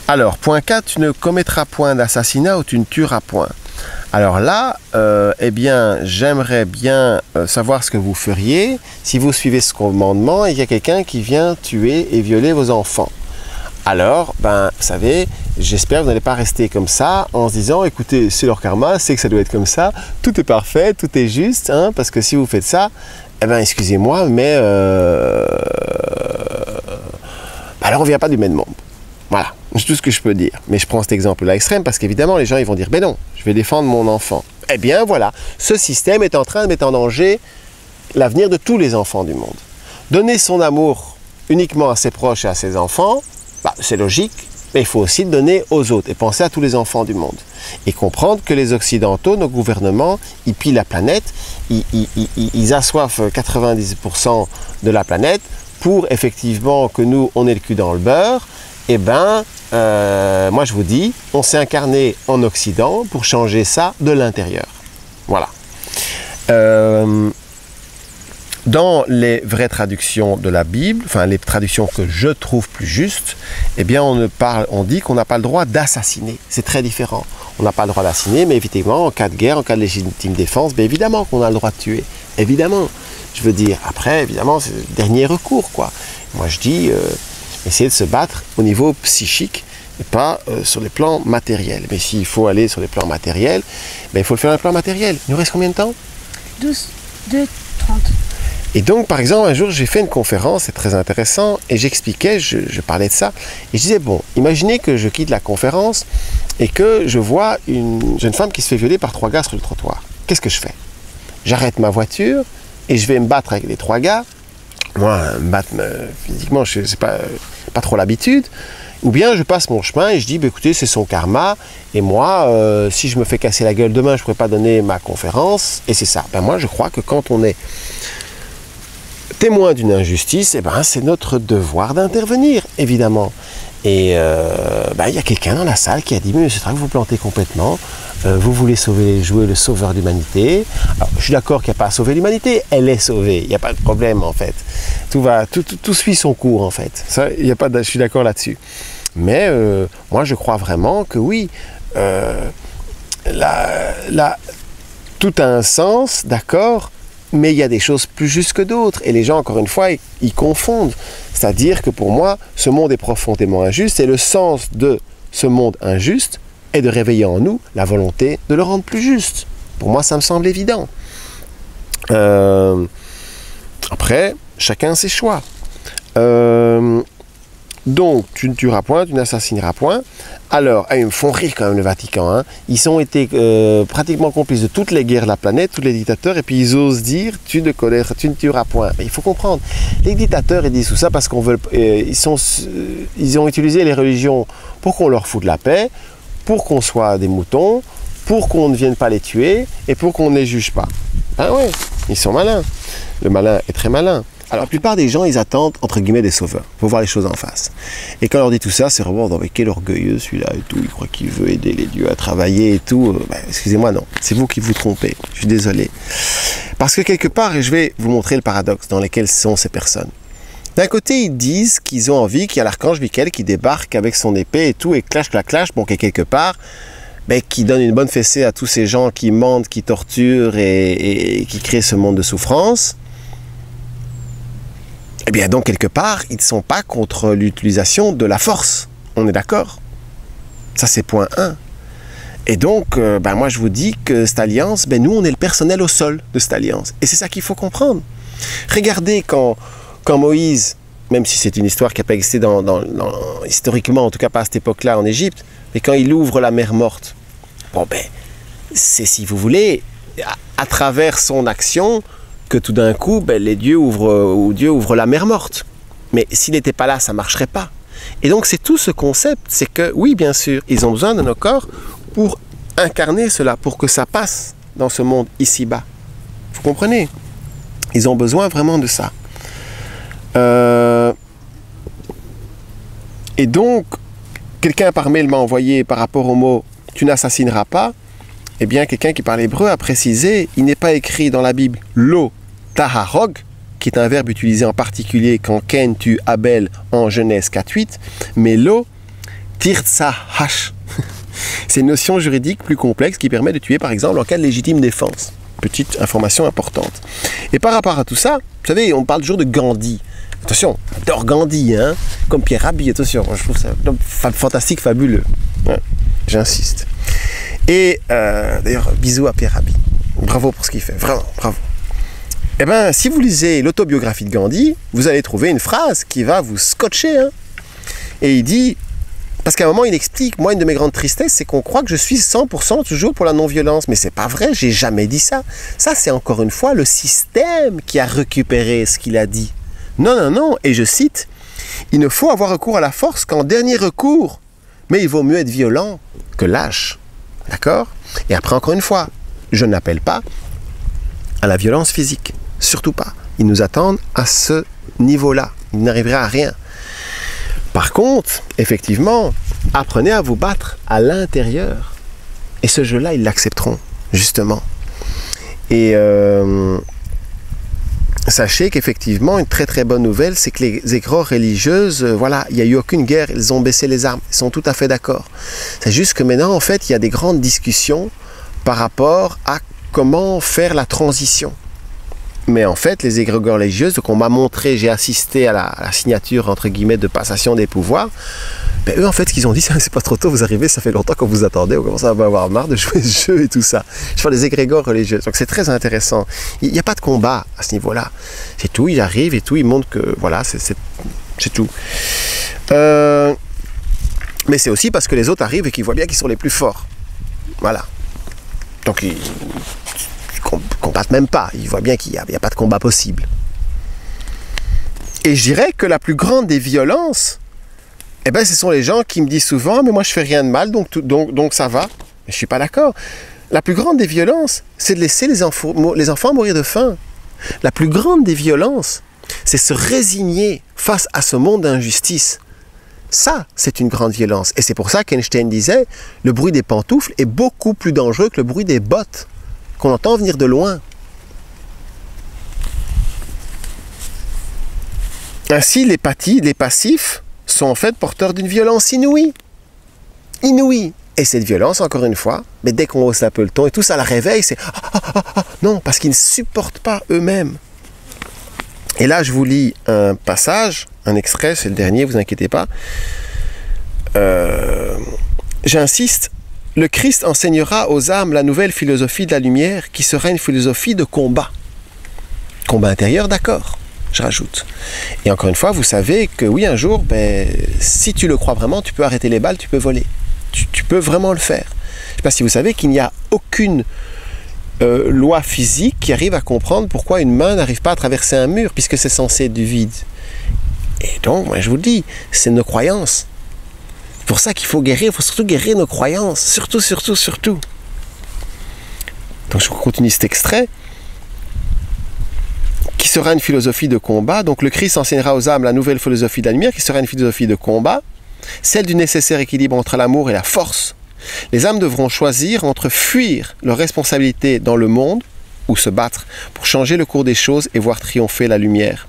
Alors, point 4, tu ne commettras point d'assassinat ou tu ne tueras point. Alors là, eh bien, j'aimerais bien savoir ce que vous feriez si vous suivez ce commandement et qu'il y a quelqu'un qui vient tuer et violer vos enfants. Alors, ben, vous savez, j'espère que vous n'allez pas rester comme ça en se disant, écoutez, c'est leur karma, c'est que ça doit être comme ça, tout est parfait, tout est juste, hein, parce que si vous faites ça, eh ben, excusez-moi, mais alors on ne vient pas du même monde. Voilà, c'est tout ce que je peux dire. Mais je prends cet exemple-là extrême parce qu'évidemment, les gens ils vont dire, ben non, je vais défendre mon enfant. Eh bien, voilà, ce système est en train de mettre en danger l'avenir de tous les enfants du monde. Donner son amour uniquement à ses proches et à ses enfants, bah, c'est logique, mais il faut aussi le donner aux autres et penser à tous les enfants du monde. Et comprendre que les Occidentaux, nos gouvernements, ils pillent la planète, ils assoiffent 90% de la planète pour effectivement que nous, on ait le cul dans le beurre. Eh bien, moi je vous dis, on s'est incarné en Occident pour changer ça de l'intérieur. Voilà. Dans les vraies traductions de la Bible, enfin les traductions que je trouve plus justes, eh bien on dit qu'on n'a pas le droit d'assassiner. C'est très différent. On n'a pas le droit d'assassiner, mais effectivement, en cas de guerre, en cas de légitime défense, bien évidemment qu'on a le droit de tuer. Évidemment. Je veux dire, après, évidemment, c'est le dernier recours, quoi. Moi je dis, essayer de se battre au niveau psychique et pas sur les plans matériels. Mais s'il faut aller sur les plans matériels, ben, il faut le faire sur les plans matériels. Il nous reste combien de temps? 12, 2, 30. Et donc, par exemple, un jour, j'ai fait une conférence, c'est très intéressant, et j'expliquais, je parlais de ça, et je disais, bon, imaginez que je quitte la conférence et que je vois une jeune femme qui se fait violer par 3 gars sur le trottoir. Qu'est-ce que je fais? J'arrête ma voiture et je vais me battre avec les 3 gars. Moi, me battre physiquement, je sais pas trop l'habitude. Ou bien je passe mon chemin et je dis, bah, écoutez, c'est son karma. Et moi, si je me fais casser la gueule demain, je ne pourrais pas donner ma conférence. Et c'est ça. Ben, moi, je crois que quand on est témoin d'une injustice, eh ben, c'est notre devoir d'intervenir, évidemment. Et ben, y a quelqu'un dans la salle qui a dit, mais c'est vrai que vous plantez complètement. Vous voulez jouer le sauveur d'humanité. Alors, je suis d'accord qu'il n'y a pas à sauver l'humanité, elle est sauvée, il n'y a pas de problème en fait. Tout suit son cours en fait. Ça, y a pas je suis d'accord là-dessus. Mais moi je crois vraiment que oui, tout a un sens, d'accord, mais il y a des choses plus justes que d'autres. Et les gens, encore une fois, ils confondent. C'est-à-dire que pour moi, ce monde est profondément injuste et le sens de ce monde injuste et de réveiller en nous la volonté de le rendre plus juste. Pour moi, ça me semble évident. Après, chacun ses choix. Donc, tu ne tueras point, tu n'assassineras point. Alors, ils me font rire quand même le Vatican. Hein. Ils ont été pratiquement complices de toutes les guerres de la planète, tous les dictateurs, et puis ils osent dire tu ne tueras point. Mais il faut comprendre, les dictateurs ils disent tout ça parce qu'on veut, ils ont utilisé les religions pour qu'on leur foute la paix, pour qu'on soit des moutons, pour qu'on ne vienne pas les tuer et pour qu'on ne les juge pas. Ah ouais, ils sont malins. Le malin est très malin. Alors, la plupart des gens, ils attendent, entre guillemets, des sauveurs. Il faut voir les choses en face. Et quand on leur dit tout ça, c'est vraiment, mais quel orgueilleux celui-là et tout, il croit qu'il veut aider les dieux à travailler et tout. Ben, excusez-moi, non. C'est vous qui vous trompez. Je suis désolé. Parce que quelque part, et je vais vous montrer le paradoxe dans lequel sont ces personnes. D'un côté, ils disent qu'ils ont envie qu'il y a l'archange Michael qui débarque avec son épée et tout, et clash, clash, clash, bon, quelque part, ben, qui donne une bonne fessée à tous ces gens qui mentent, qui torturent et qui créent ce monde de souffrance. Eh bien, donc, quelque part, ils ne sont pas contre l'utilisation de la force. On est d'accord? Ça, c'est point 1. Et donc, ben, moi, je vous dis que cette alliance, ben, nous, on est le personnel au sol de cette alliance. Et c'est ça qu'il faut comprendre. Regardez quand Moïse, même si c'est une histoire qui n'a pas existé historiquement, en tout cas pas à cette époque-là en Égypte, mais quand il ouvre la mer morte, bon, ben, c'est, si vous voulez, à travers son action, que tout d'un coup, ben, Dieu ouvre la mer morte. Mais s'il n'était pas là, ça ne marcherait pas. Et donc, c'est tout ce concept, c'est que, oui, bien sûr, ils ont besoin de nos corps pour incarner cela, pour que ça passe dans ce monde ici-bas. Vous comprenez? Ils ont besoin vraiment de ça. Et donc, quelqu'un par mail m'a envoyé par rapport au mot « tu n'assassineras pas », eh bien, quelqu'un qui parle hébreu a précisé, il n'est pas écrit dans la Bible « lo taharog », qui est un verbe utilisé en particulier quand Caïn tue Abel en Genèse 4.8, mais « lo Tirtsahash. C'est une notion juridique plus complexe qui permet de tuer par exemple en cas de légitime défense. Petite information importante. Et par rapport à tout ça, vous savez, on parle toujours de Gandhi. Attention, j'adore Gandhi, hein, comme Pierre Rabhi, attention, je trouve ça fantastique, fabuleux. Ouais, j'insiste. Et d'ailleurs, bisous à Pierre Rabhi. Bravo pour ce qu'il fait, vraiment, bravo. Eh bien, si vous lisez l'autobiographie de Gandhi, vous allez trouver une phrase qui va vous scotcher. Hein. Et il dit, parce qu'à un moment, il explique, moi, une de mes grandes tristesses, c'est qu'on croit que je suis 100% toujours pour la non-violence. Mais c'est pas vrai, j'ai jamais dit ça. Ça, c'est encore une fois le système qui a récupéré ce qu'il a dit. Non, non, non, et je cite, « Il ne faut avoir recours à la force qu'en dernier recours, mais il vaut mieux être violent que lâche. » D'accord? Et après, encore une fois, je n'appelle pas à la violence physique. Surtout pas. Ils nous attendent à ce niveau-là. Il n'arrivera à rien. Par contre, effectivement, apprenez à vous battre à l'intérieur. Et ce jeu-là, ils l'accepteront, justement. Et sachez qu'effectivement, une très très bonne nouvelle, c'est que les égrores religieuses, voilà, il n'y a eu aucune guerre, ils ont baissé les armes, ils sont tout à fait d'accord. C'est juste que maintenant, en fait, il y a des grandes discussions par rapport à comment faire la transition. Mais en fait, les égrégores religieuses, qu'on m'a montré, j'ai assisté à la signature, entre guillemets, de passation des pouvoirs, ben eux, en fait, ce qu'ils ont dit, c'est pas trop tôt, vous arrivez, ça fait longtemps qu'on vous attendait, on commence à avoir marre de jouer ce jeu et tout ça. Je fais des égrégores religieuses, donc c'est très intéressant. Il n'y a pas de combat à ce niveau-là. C'est tout, ils arrivent et tout, ils montrent que, voilà, c'est tout. Mais c'est aussi parce que les autres arrivent et qu'ils voient bien qu'ils sont les plus forts. Voilà. Donc, ils combattent même pas. Ils voient bien qu'il n'y a pas de combat possible. Et je dirais que la plus grande des violences, eh ben, ce sont les gens qui me disent souvent « mais moi je fais rien de mal, donc ça va ». Mais je suis pas d'accord. La plus grande des violences, c'est de laisser les enfants mourir de faim. La plus grande des violences, c'est se résigner face à ce monde d'injustice. Ça, c'est une grande violence. Et c'est pour ça qu'Einstein disait « le bruit des pantoufles est beaucoup plus dangereux que le bruit des bottes qu'on entend venir de loin ». Ainsi, les passifs sont en fait porteurs d'une violence inouïe. Inouïe. Et cette violence, encore une fois, mais dès qu'on hausse un peu le ton et tout, ça la réveille, c'est non, parce qu'ils ne supportent pas eux-mêmes. Et là, je vous lis un passage, un extrait, c'est le dernier, vous inquiétez pas. J'insiste, le Christ enseignera aux âmes la nouvelle philosophie de la lumière qui sera une philosophie de combat. Combat intérieur, d'accord, je rajoute. Et encore une fois, vous savez que oui, un jour, ben, si tu le crois vraiment, tu peux arrêter les balles, tu peux voler. Tu peux vraiment le faire. Je ne sais pas si vous savez qu'il n'y a aucune loi physique qui arrive à comprendre pourquoi une main n'arrive pas à traverser un mur, puisque c'est censé être du vide. Et donc, moi je vous le dis, c'est nos croyances. C'est pour ça qu'il faut guérir, il faut surtout guérir nos croyances. Surtout, surtout, surtout. Donc je continue cet extrait. Qui sera une philosophie de combat. Donc le Christ enseignera aux âmes la nouvelle philosophie de la lumière, qui sera une philosophie de combat, celle du nécessaire équilibre entre l'amour et la force. Les âmes devront choisir entre fuir leurs responsabilités dans le monde ou se battre pour changer le cours des choses et voir triompher la lumière.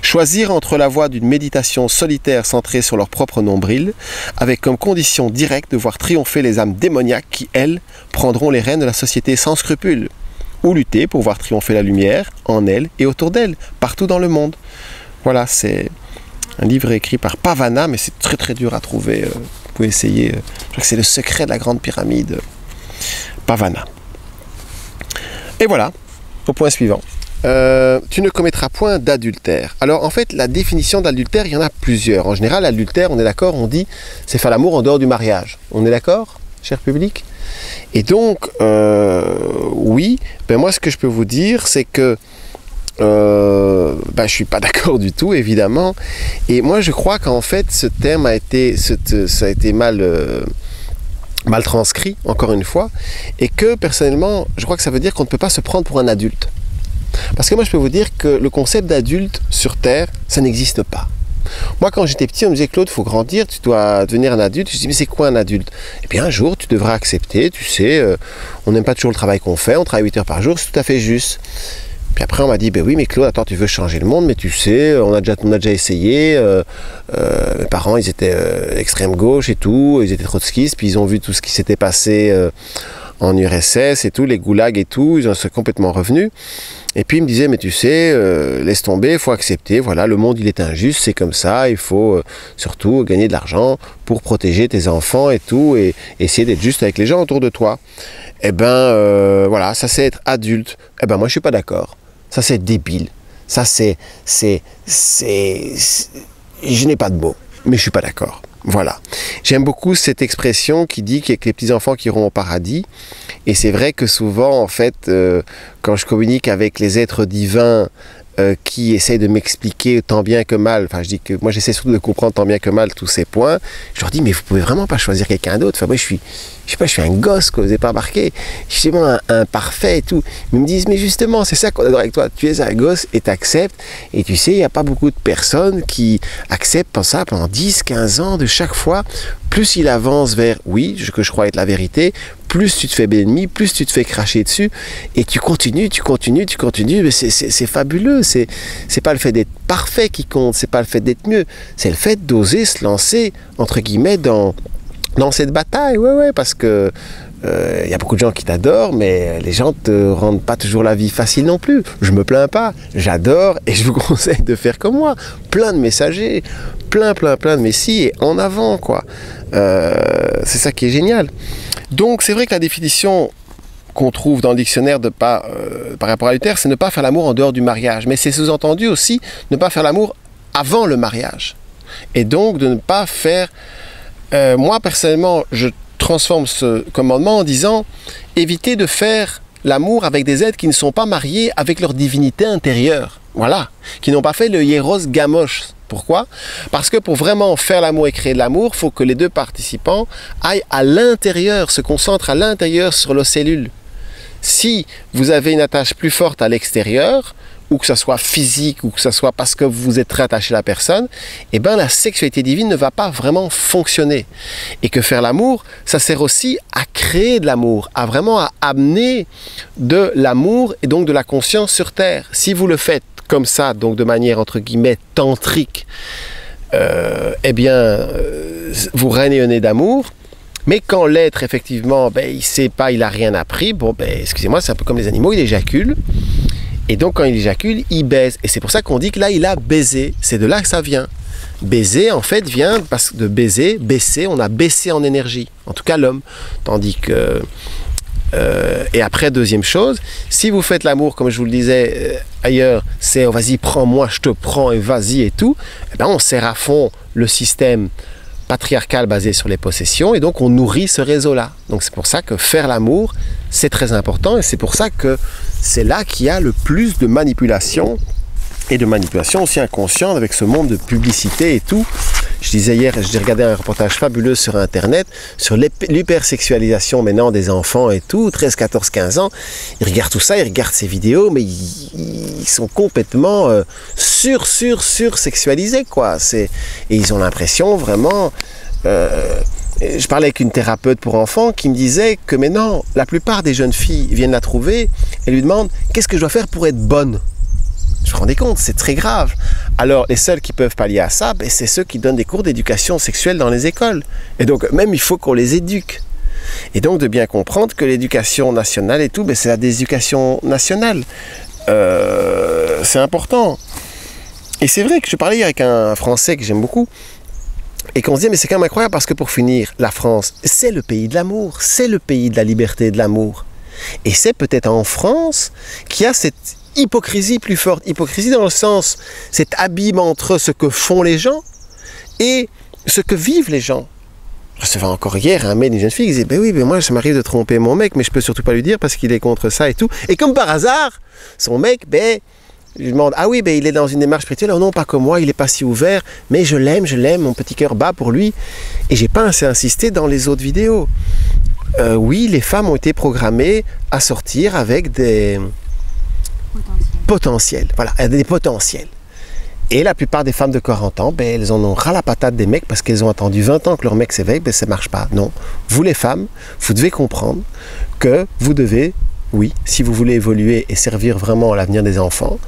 Choisir entre la voie d'une méditation solitaire centrée sur leur propre nombril, avec comme condition directe de voir triompher les âmes démoniaques qui, elles, prendront les rênes de la société sans scrupules, ou lutter pour voir triompher la lumière en elles et autour d'elles, partout dans le monde. Voilà, c'est un livre écrit par Pavana, mais c'est très très dur à trouver. Vous pouvez essayer. Je crois que c'est le secret de la grande pyramide. Pavana. Et voilà, au point suivant. Tu ne commettras point d'adultère. Alors en fait, la définition d'adultère, il y en a plusieurs. En général, l'adultère, on est d'accord, on dit c'est faire l'amour en dehors du mariage. On est d'accord, cher public? Et donc, oui, ben moi ce que je peux vous dire, c'est que je suis pas d'accord du tout, évidemment. Et moi je crois qu'en fait ce terme a été, ça a été mal transcrit, encore une fois, et que personnellement, je crois que ça veut dire qu'on ne peut pas se prendre pour un adulte. Parce que moi je peux vous dire que le concept d'adulte sur Terre, ça n'existe pas. Moi, quand j'étais petit, on me disait « Claude, il faut grandir, tu dois devenir un adulte. » Je me dis « Mais c'est quoi un adulte ?» Eh bien, un jour, tu devras accepter, tu sais, on n'aime pas toujours le travail qu'on fait, on travaille 8 heures par jour, c'est tout à fait juste. Puis après, on m'a dit, ben oui, mais Claude, attends, tu veux changer le monde, mais tu sais, on a déjà essayé. Mes parents, ils étaient extrême gauche et tout, ils étaient trotskistes, puis ils ont vu tout ce qui s'était passé en URSS et tout, les goulags et tout, ils en sont complètement revenus. Et puis il me disait, mais tu sais, laisse tomber, il faut accepter, voilà, le monde il est injuste, c'est comme ça, il faut surtout gagner de l'argent pour protéger tes enfants et tout, et essayer d'être juste avec les gens autour de toi. Eh ben, voilà, ça c'est être adulte. Eh ben moi je suis pas d'accord. Ça c'est débile. Ça je n'ai pas de mots, mais je suis pas d'accord. Voilà. J'aime beaucoup cette expression qui dit qu'il y a que les petits-enfants qui iront au paradis. Et c'est vrai que souvent, en fait, quand je communique avec les êtres divins qui essayent de m'expliquer tant bien que mal, enfin je dis que moi j'essaie surtout de comprendre tant bien que mal tous ces points, je leur dis mais vous pouvez vraiment pas choisir quelqu'un d'autre. Enfin moi je suis un gosse, quoi, vous n'avez pas remarqué, je suis vraiment un parfait et tout. Ils me disent mais justement c'est ça qu'on adore avec toi, tu es un gosse et t'acceptes, et tu sais il n'y a pas beaucoup de personnes qui acceptent ça pendant 10-15 ans de chaque fois. Plus il avance vers oui, que je crois être la vérité, plus tu te fais ennemi, plus tu te fais cracher dessus, et tu continues, mais c'est fabuleux, c'est pas le fait d'être parfait qui compte, c'est pas le fait d'être mieux, c'est le fait d'oser se lancer, entre guillemets, dans cette bataille, ouais, parce que y a beaucoup de gens qui t'adorent, mais les gens te rendent pas toujours la vie facile non plus. Je me plains pas, j'adore, et je vous conseille de faire comme moi, plein de messagers, plein de messies, et en avant, quoi. C'est ça qui est génial. Donc c'est vrai que la définition qu'on trouve dans le dictionnaire par rapport à Luther, c'est ne pas faire l'amour en dehors du mariage. Mais c'est sous-entendu aussi ne pas faire l'amour avant le mariage. Et donc de ne pas faire... moi personnellement, je transforme ce commandement en disant éviter de faire l'amour avec des êtres qui ne sont pas mariés avec leur divinité intérieure. Voilà. Qui n'ont pas fait le hieros gamos. Pourquoi? Parce que pour vraiment faire l'amour et créer de l'amour, il faut que les deux participants aillent à l'intérieur, se concentrent à l'intérieur sur leurs cellules. Si vous avez une attache plus forte à l'extérieur, ou que ce soit physique, ou que ce soit parce que vous êtes très attaché à la personne, eh bien la sexualité divine ne va pas vraiment fonctionner. Et que faire l'amour, ça sert aussi à créer de l'amour, à vraiment à amener de l'amour et donc de la conscience sur Terre. Si vous le faites comme ça, donc de manière entre guillemets tantrique, eh bien vous rayonnez d'amour. Mais quand l'être effectivement, il sait pas, il a rien appris, bon excusez-moi, c'est un peu comme les animaux, il éjacule. Et donc quand il éjacule, il baise. Et c'est pour ça qu'on dit que là, il a baisé. C'est de là que ça vient. Baiser, en fait, vient parce que de baiser, baisser, on a baissé en énergie. En tout cas, l'homme. Tandis que... et après, deuxième chose, si vous faites l'amour, comme je vous le disais ailleurs, c'est oh, vas-y, prends-moi, je te prends et vas-y et tout, eh ben, on serre à fond le système patriarcal basé sur les possessions, et donc on nourrit ce réseau-là. Donc c'est pour ça que faire l'amour, c'est très important, et c'est pour ça que c'est là qu'il y a le plus de manipulation, et de manipulation aussi inconsciente avec ce monde de publicité et tout. Je disais hier, j'ai regardé un reportage fabuleux sur Internet, sur l'hypersexualisation maintenant des enfants et tout, 13, 14, 15 ans. Ils regardent tout ça, ils regardent ces vidéos, mais ils sont complètement sur-sexualisés, quoi. Et ils ont l'impression vraiment... je parlais avec une thérapeute pour enfants qui me disait que maintenant, la plupart des jeunes filles viennent la trouver et lui demandent « Qu'est-ce que je dois faire pour être bonne ?» Je me rendais compte, c'est très grave. Alors, les seuls qui peuvent pallier à ça, c'est ceux qui donnent des cours d'éducation sexuelle dans les écoles. Et donc, même, il faut qu'on les éduque. Et donc, de bien comprendre que l'éducation nationale et tout, c'est la déséducation nationale. C'est important. Et c'est vrai que je parlais hier avec un Français que j'aime beaucoup, et qu'on se dit, mais c'est quand même incroyable, parce que pour finir, la France, c'est le pays de l'amour, c'est le pays de la liberté et de l'amour. Et c'est peut-être en France qu'il y a cette hypocrisie plus forte. Hypocrisie dans le sens, cet abîme entre ce que font les gens et ce que vivent les gens. Je recevais encore hier un mail d'une jeune fille qui disait, oui, moi ça m'arrive de tromper mon mec, mais je peux surtout pas lui dire parce qu'il est contre ça et tout. Et comme par hasard, son mec, je lui demande, ah oui, il est dans une démarche spirituelle. Oh non, pas comme moi, il est pas si ouvert, mais je l'aime, mon petit cœur bat pour lui. Et j'ai pas assez insisté dans les autres vidéos. Oui, les femmes ont été programmées à sortir avec des potentiels. Voilà, des potentiels. Et la plupart des femmes de 40 ans, elles en ont ras la patate des mecs parce qu'elles ont attendu 20 ans que leur mec s'éveille, ça ne marche pas. Non, vous les femmes, vous devez comprendre que vous devez Oui, si vous voulez évoluer et servir vraiment à l'avenir des enfants,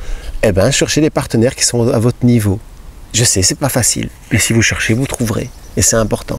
eh ben, cherchez des partenaires qui sont à votre niveau. Je sais, c'est pas facile, mais si vous cherchez, vous trouverez. Et c'est important.